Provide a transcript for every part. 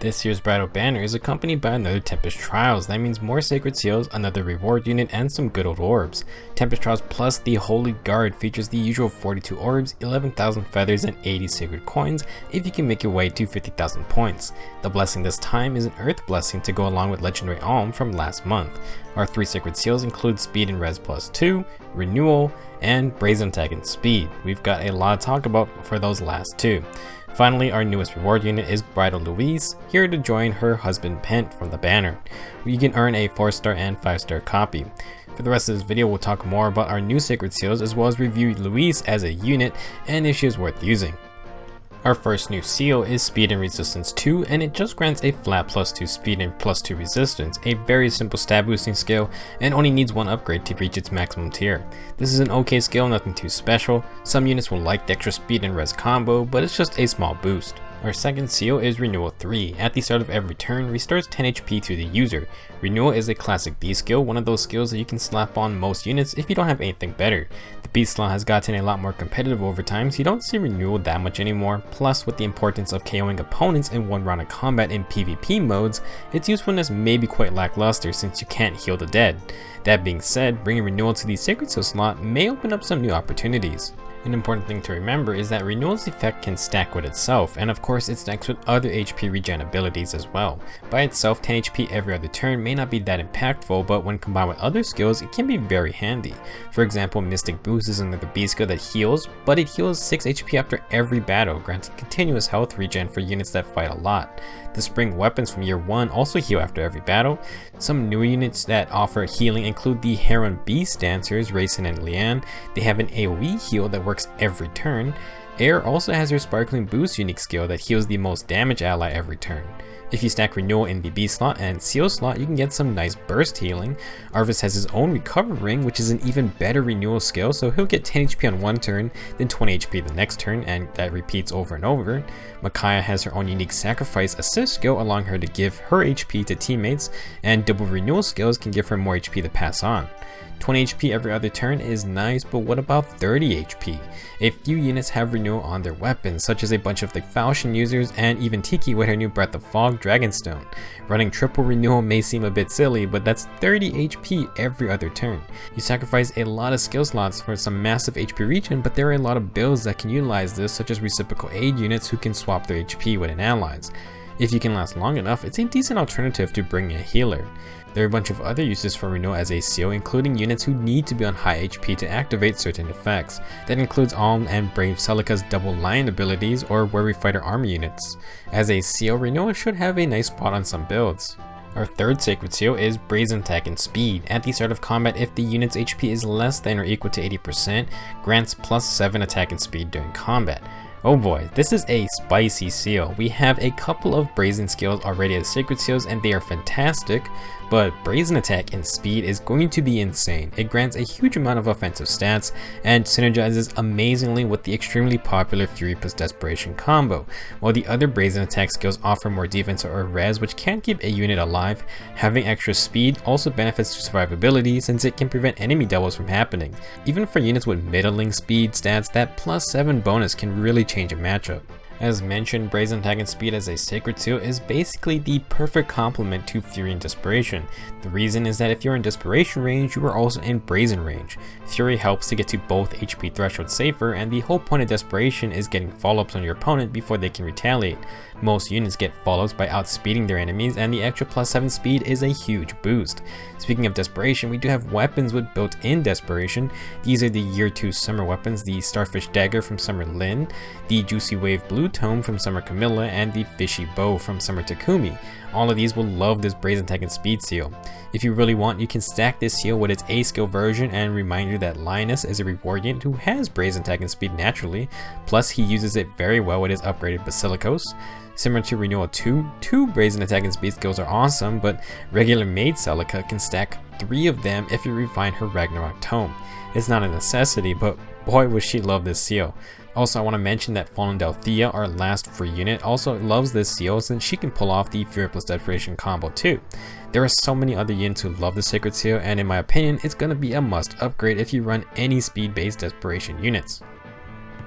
This year's Bridal banner is accompanied by another Tempest Trials. That means more Sacred Seals, another reward unit, and some good old orbs. Tempest Trials plus the Holy Guard features the usual 42 orbs, 11,000 feathers, and 80 sacred coins if you can make your way to 50,000 points. The blessing this time is an Earth blessing to go along with Legendary Alm from last month. Our 3 Sacred Seals include Speed and Res plus 2, Renewal, and Brazen Atk and Speed. We've got a lot to talk about for those last 2. Finally, our newest reward unit is Bridal Louise, here to join her husband Pent from the banner. You can earn a 4-star and 5-star copy. For the rest of this video, we'll talk more about our new Sacred Seals as well as review Louise as a unit and if she is worth using. Our first new seal is Speed and Resistance 2, and it just grants a flat +2 speed and +2 resistance, a very simple stab boosting skill, and only needs 1 upgrade to reach its maximum tier. This is an okay skill, nothing too special. Some units will like the extra speed and res combo, but it's just a small boost. Our second seal is Renewal 3. At the start of every turn, restores 10 HP to the user. Renewal is a classic B skill, one of those skills that you can slap on most units if you don't have anything better. The B slot has gotten a lot more competitive over time, so you don't see Renewal that much anymore. Plus, with the importance of KOing opponents in 1 round of combat in PvP modes, its usefulness may be quite lackluster since you can't heal the dead. That being said, bringing Renewal to the Sacred Seal slot may open up some new opportunities. An important thing to remember is that Renewal's effect can stack with itself, and of course it stacks with other HP regen abilities as well. By itself, 10 HP every other turn may not be that impactful, but when combined with other skills, it can be very handy. For example, Mystic Boost is another B skill that heals, but it heals 6 HP after every battle, granting continuous health regen for units that fight a lot. The Spring Weapons from Year 1 also heal after every battle. Some newer units that offer healing include the Heron Beast Dancers, Raisin and Leanne. They have an AoE heal that works every turn. Air also has her Sparkling Boost unique skill that heals the most damage ally every turn. If you stack Renewal in the B slot and Seal slot, you can get some nice burst healing. Arvis has his own Recover Ring, which is an even better Renewal skill, so he'll get 10 HP on one turn, then 20 HP the next turn, and that repeats over and over. Micaiah has her own unique Sacrifice Assist skill, allowing her to give her HP to teammates, and double Renewal skills can give her more HP to pass on. 20 HP every other turn is nice, but what about 30 HP? A few units have Renewal on their weapons, such as a bunch of the Falchion users and even Tiki with her new Breath of Fog Dragonstone. Running triple Renewal may seem a bit silly, but that's 30 HP every other turn. You sacrifice a lot of skill slots for some massive HP regen, but there are a lot of builds that can utilize this, such as reciprocal aid units who can swap their HP with an allies. If you can last long enough, it's a decent alternative to bringing a healer. There are a bunch of other uses for Renewal as a seal, including units who need to be on high HP to activate certain effects. That includes Alm and Brave Celica's double Lion abilities or Weary Fighter armor units. As a seal, Renewal should have a nice spot on some builds. Our third Sacred Seal is Brazen Atk and Speed. At the start of combat, if the unit's HP is less than or equal to 80%, grants +7 attack and speed during combat. Oh boy, this is a spicy seal. We have a couple of Brazen skills already as Sacred Seals and they are fantastic, but Brazen Atk and Speed is going to be insane. It grants a huge amount of offensive stats and synergizes amazingly with the extremely popular Fury plus Desperation combo. While the other Brazen Atk skills offer more defense or res, which can keep a unit alive, having extra speed also benefits to survivability since it can prevent enemy doubles from happening. Even for units with middling speed stats, that +7 bonus can really change a matchup. As mentioned, Brazen Atk and Speed as a Sacred Seal is basically the perfect complement to Fury and Desperation. The reason is that if you're in Desperation range, you are also in Brazen range. Fury helps to get to both HP thresholds safer, and the whole point of Desperation is getting follow-ups on your opponent before they can retaliate. Most units get follow-ups by outspeeding their enemies, and the extra +7 speed is a huge boost. Speaking of Desperation, we do have weapons with built-in Desperation. These are the Year 2 Summer weapons, the Starfish Dagger from Summer Lynn, the Juicy Wave Blue Tome from Summer Camilla, and the Fishy Bow from Summer Takumi. All of these will love this Brazen Atk and Speed seal. If you really want, you can stack this seal with its A skill version, and remind you that Linus is a reward unit who has Brazen Atk and Speed naturally, plus he uses it very well with his upgraded Basilicos. Similar to Renewal 2, 2 Brazen Atk and Speed skills are awesome, but regular Maid Celica can stack 3 of them if you refine her Ragnarok Tome. It's not a necessity, but boy would she love this seal. Also, I want to mention that Fallen Delthea, our last free unit, also loves this seal since she can pull off the Fury plus Desperation combo too. There are so many other units who love the Sacred Seal, and in my opinion, it's going to be a must upgrade if you run any speed-based Desperation units.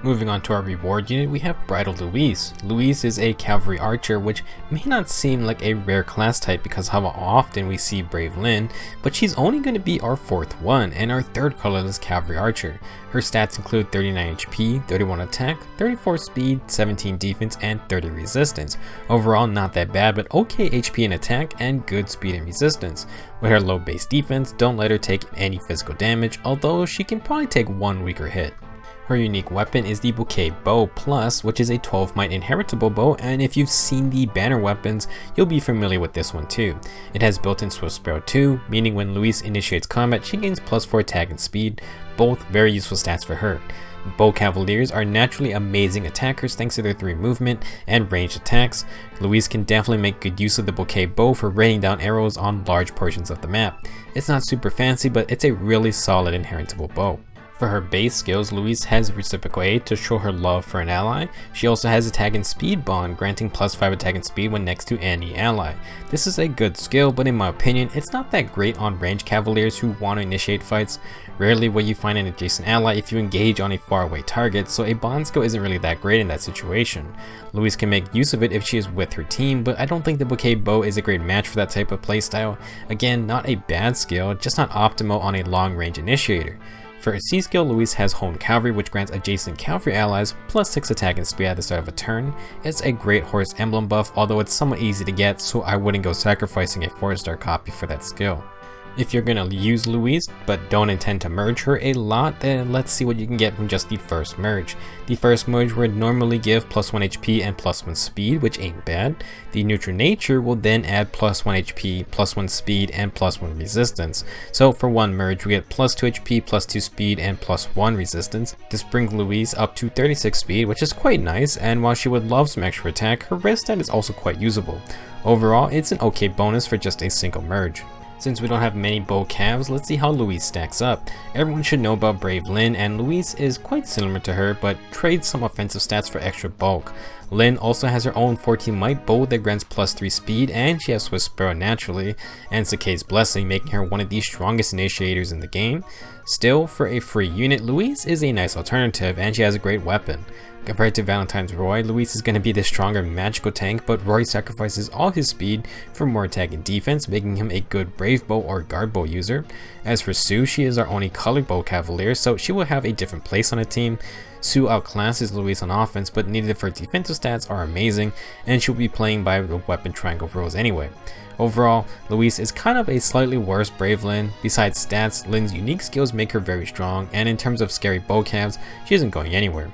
Moving on to our reward unit, we have Bridal Louise. Louise is a cavalry archer, which may not seem like a rare class type because how often we see Brave Lynn, but she's only going to be our 4th one and our 3rd colorless cavalry archer. Her stats include 39 HP, 31 attack, 34 speed, 17 defense, and 30 resistance. Overall, not that bad, but okay HP and attack and good speed and resistance. With her low base defense, don't let her take any physical damage, although she can probably take one weaker hit. Her unique weapon is the Bouquet Bow Plus, which is a 12 might inheritable bow, and if you've seen the banner weapons, you'll be familiar with this one too. It has built-in Swift Sparrow 2, meaning when Louise initiates combat, she gains +4 attack and speed, both very useful stats for her. Bow Cavaliers are naturally amazing attackers thanks to their 3 movement and ranged attacks. Louise can definitely make good use of the Bouquet Bow for raining down arrows on large portions of the map. It's not super fancy, but it's a really solid inheritable bow. For her base skills, Louise has Reciprocal Aid to show her love for an ally. She also has Attack and Speed Bond, granting +5 attack and speed when next to any ally. This is a good skill, but in my opinion, it's not that great on ranged cavaliers who want to initiate fights. Rarely will you find an adjacent ally if you engage on a faraway target, so a bond skill isn't really that great in that situation. Louise can make use of it if she is with her team, but I don't think the Bouquet Bow is a great match for that type of playstyle. Again, not a bad skill, just not optimal on a long range initiator. For her C skill, Louise has Honed Cavalry, which grants adjacent cavalry allies +6 attack and speed at the start of a turn. It's a great horse emblem buff, although it's somewhat easy to get, so I wouldn't go sacrificing a 4-star copy for that skill. If you're gonna use Louise, but don't intend to merge her a lot, then let's see what you can get from just the first merge. The first merge would normally give +1 HP and +1 speed, which ain't bad. The neutral nature will then add +1 HP, +1 speed, and +1 resistance. So for one merge, we get +2 HP, +2 speed, and +1 resistance. This brings Louise up to 36 speed, which is quite nice, and while she would love some extra attack, her res stat is also quite usable. Overall, it's an okay bonus for just a single merge. Since we don't have many bow calves, let's see how Louise stacks up. Everyone should know about Brave Lynn, and Louise is quite similar to her, but trades some offensive stats for extra bulk. Lynn also has her own 14 might bow that grants +3 speed, and she has Swift Sparrow naturally, and Sakei's Blessing, making her one of the strongest initiators in the game. Still, for a free unit, Louise is a nice alternative, and she has a great weapon. Compared to Valentine's Roy, Louise is going to be the stronger magical tank, but Roy sacrifices all his speed for more attack and defense, making him a good brave bow or guard bow user. As for Sue, she is our only colored bow cavalier, so she will have a different place on the team. Sue outclasses Louise on offense, but neither of her defensive stats are amazing, and she'll be playing by the weapon triangle rules anyway. Overall, Louise is kind of a slightly worse Brave Lynn. Besides stats, Lynn's unique skills make her very strong, and in terms of scary bow calves, she isn't going anywhere.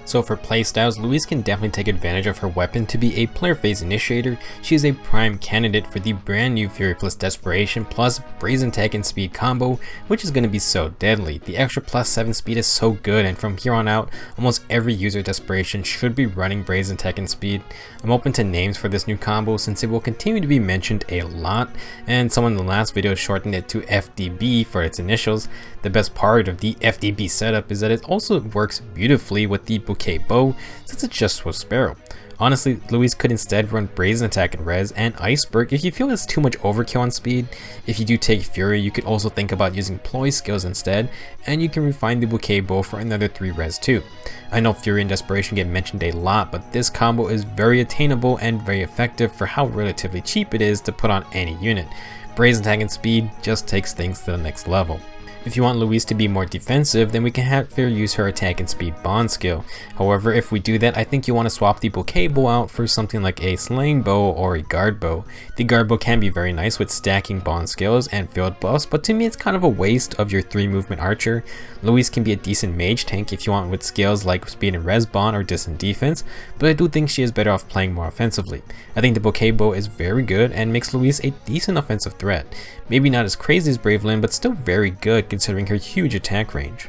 So for playstyles, Louise can definitely take advantage of her weapon to be a player phase initiator. She is a prime candidate for the brand new Fury plus Desperation plus Brazen Atk and speed combo, which is going to be so deadly. The extra +7 speed is so good, and from here on out, almost every user Desperation should be running Brazen Atk and speed. I'm open to names for this new combo since it will continue to be mentioned a lot, and someone in the last video shortened it to FDB for its initials. The best part of the FDB setup is that it also works beautifully with the Bouquet Bow since it's just Swift Sparrow. Honestly, Louise could instead run Brazen Atk and Res and Iceberg if you feel it's too much overkill on speed. If you do take Fury, you could also think about using Ploy skills instead, and you can refine the Bouquet Bow for another 3 Res too. I know Fury and Desperation get mentioned a lot, but this combo is very attainable and very effective for how relatively cheap it is to put on any unit. Brazen Atk and speed just takes things to the next level. If you want Louise to be more defensive, then we can have her use her attack and speed bond skill. However, if we do that, I think you want to swap the Bouquet Bow out for something like a slaying bow or a guard bow. The guard bow can be very nice with stacking bond skills and field buffs, but to me it's kind of a waste of your 3 movement archer. Louise can be a decent mage tank if you want with skills like speed and res bond or distant defense, but I do think she is better off playing more offensively. I think the Bouquet Bow is very good and makes Louise a decent offensive threat. Maybe not as crazy as Brave Lynn, but still very good considering her huge attack range.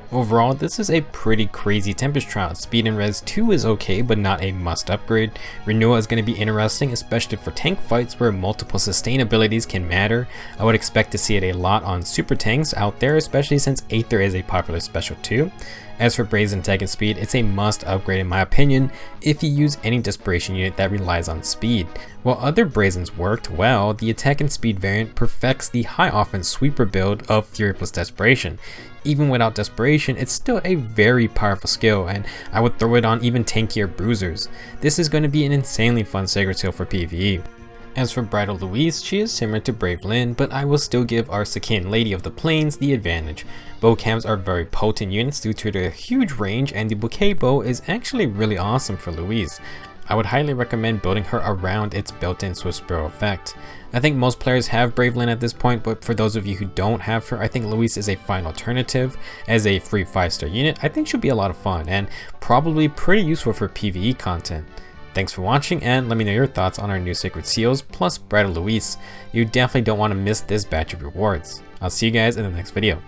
Overall, this is a pretty crazy Tempest Trials. Speed and Res 2 is okay, but not a must upgrade. Renewal is going to be interesting, especially for tank fights where multiple sustain abilities can matter. I would expect to see it a lot on super tanks out there, especially since Aether is a popular special too. As for Brazen Atk and speed, it's a must upgrade in my opinion if you use any Desperation unit that relies on speed. While other Brazens worked well, the attack and speed variant perfects the high offense sweeper build of Fury plus Desperation. even without desperation, it's still a very powerful skill, and I would throw it on even tankier bruisers. This is going to be an insanely fun Sacred Seal for PvE. As for Bridal Louise, she is similar to Brave Lynn, but I will still give our Sacan Lady of the Plains the advantage. Bow cams are very potent units due to their huge range, and the bouquet bow is actually really awesome for Louise. I would highly recommend building her around its built-in Swift Sparrow effect. I think most players have Brave Lynn at this point, but for those of you who don't have her, I think Louise is a fine alternative. As a free 5-star unit, I think she'll be a lot of fun, and probably pretty useful for PvE content. Thanks for watching, and let me know your thoughts on our new Sacred Seals plus Bridal Louise. You definitely don't want to miss this batch of rewards. I'll see you guys in the next video.